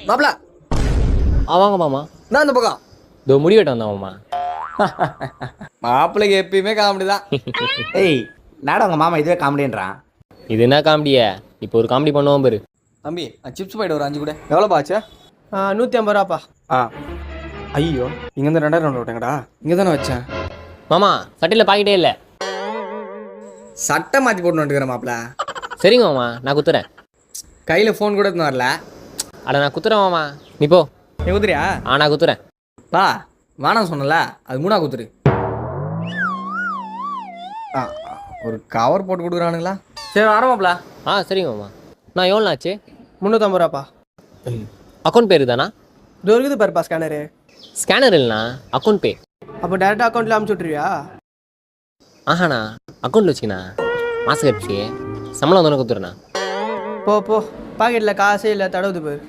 மாப்பிள வாங்க மாமா. நான் அந்த பக்கம். இதோ முடி வெட்ட வந்தான் மாமா. மாப்பிளைக்கு எப்பயுமே காமெடி தான். ஏய் நாடா உங்கள் மாமா இதுவே காமெடின்றான். இது என்ன காமெடியா? இப்போ ஒரு காமெடி பண்ணுவோம் பாரு. தம்பி சிப்ஸ் பாயிட்டு ஒரு 5 கூட எவ்வளோப்பா ஆச்சு? 150 ரூபாப்பா. ஐயோ இங்கேருந்து 2000 விட்டேங்கடா. இங்கே தானே வச்சேன். மாமா சட்டையில் பாக்கெட்டே இல்லை. சட்டை மாற்றி போட்டு வந்துக்கிறேன் மாப்பிள. சரிங்க மாமா, நான் குத்துறேன். கையில் ஃபோன் கூட எடுத்துன்னு வரல. அட நான் குத்துறேன் மாமா, நீ போ. நீ குத்துறியா? நான் குத்துறேன். பா வேணாம் சொன்னல, அது 3 குத்துரு. ஒரு கவர் போட்டு கொடுக்குறானுங்களா? சரி வரமாப்ல. சரிங்க மாமா. நான் எவ்வளோ ஆச்சு? 350 ரூபாப்பா. அக்கௌண்ட் பேரு தானா? இது இருக்குது பாருப்பா ஸ்கேனரு. ஸ்கேனர் இல்லைண்ணா, அக்கௌண்ட் பே. அப்போ டேரெக்டாக அக்கௌண்ட்டில் அமுச்சு விட்ருவியா? ஆஹாண்ணா, அக்கௌண்ட்டில் வச்சுக்கண்ணா. மாதம் கழிச்சு சம்பளம் தானே குத்துறேண்ணா. போ பாக்கெட்டில் காசே இல்லை, தடவுது பாரு.